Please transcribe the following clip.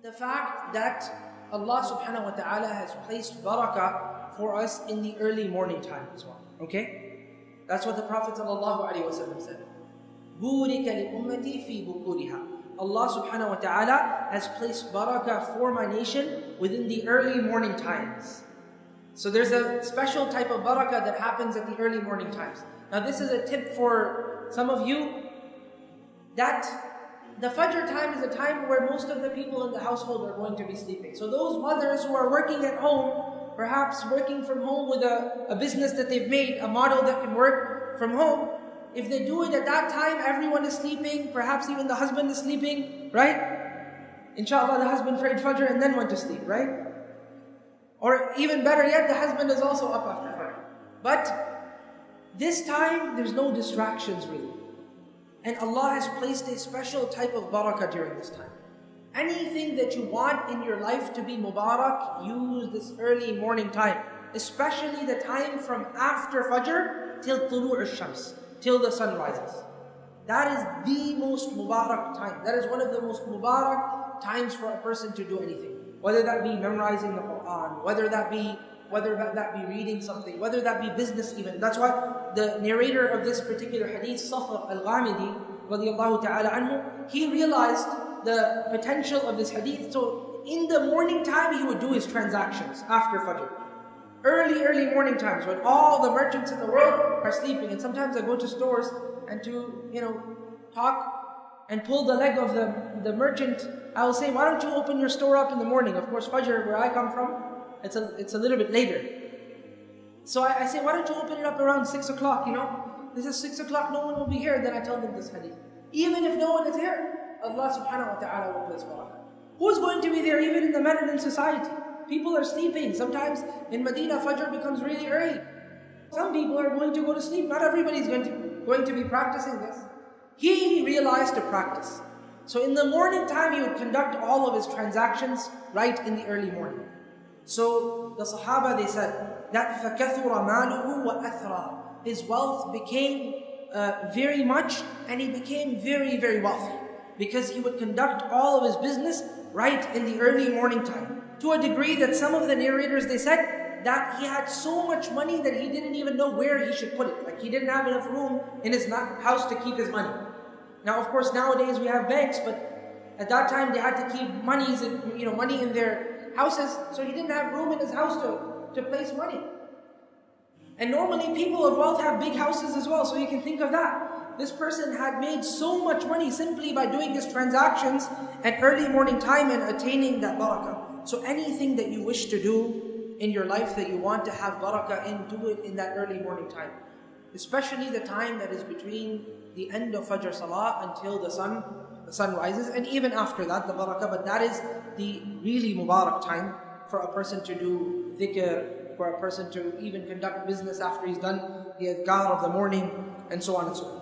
the fact that Allah subhanahu wa ta'ala has placed barakah for us in the early morning time as well. Okay? That's what the Prophet sallallahu alaihi wasallam said. بُورِكَ لِأُمَّتِي فِي بُكُورِهَا. Allah subhanahu wa ta'ala has placed barakah for my nation within the early morning times. So there's a special type of barakah that happens at the early morning times. Now this is a tip for some of you, that the Fajr time is a time where most of the people in the household are going to be sleeping. So those mothers who are working at home, perhaps working from home with a business that they've made, a model that can work from home, if they do it at that time, everyone is sleeping, perhaps even the husband is sleeping, right? Inshallah, the husband prayed Fajr and then went to sleep, right? Or even better yet, the husband is also up after Fajr. But this time, there's no distractions really. And Allah has placed a special type of barakah during this time. Anything that you want in your life to be Mubarak, use this early morning time. Especially the time from after Fajr till Tulu' al-Shams, till the sun rises. That is the most Mubarak time. That is one of the most Mubarak times for a person to do anything. Whether that be memorizing the Quran, whether that be reading something, whether that be business even. That's why the narrator of this particular hadith, Sakhr al-Ghamidi, radiyallahu ta'ala anhu, he realized the potential of this hadith. So in the morning time, he would do his transactions after Fajr. Early morning times when all the merchants in the world are sleeping. And sometimes I go to stores and to, talk and pull the leg of the merchant. I will say, why don't you open your store up in the morning? Of course, Fajr, where I come from, it's a little bit later. So I say, why don't you open it up around 6 o'clock, This is 6 o'clock, no one will be here. Then I tell them this hadith. Even if no one is here, Allah subhanahu wa ta'ala will place barakah. Who is going to be there even in the modern society? People are sleeping. Sometimes in Medina, Fajr becomes really early. Some people are going to go to sleep. Not everybody is going to be practicing this. He realized to practice. So in the morning time, he would conduct all of his transactions right in the early morning. So the Sahaba, they said that فَكَثُرَ مَالُهُ وَأَثْرَى. His wealth became very much, and he became very, very wealthy. Because he would conduct all of his business right in the early morning time. To a degree that some of the narrators, they said that he had so much money that he didn't even know where he should put it. Like he didn't have enough room in his house to keep his money. Now of course nowadays we have banks, but at that time they had to keep money in their houses, so he didn't have room in his house to place money. And normally people of wealth have big houses as well, so you can think of that. This person had made so much money simply by doing his transactions at early morning time and attaining that barakah. So anything that you wish to do in your life that you want to have barakah in, do it in that early morning time. Especially the time that is between the end of Fajr Salah until the sun rises, and even after that, the barakah. But that is the really Mubarak time for a person to do dhikr, for a person to even conduct business after he's done the adhkar of the morning, and so on and so forth.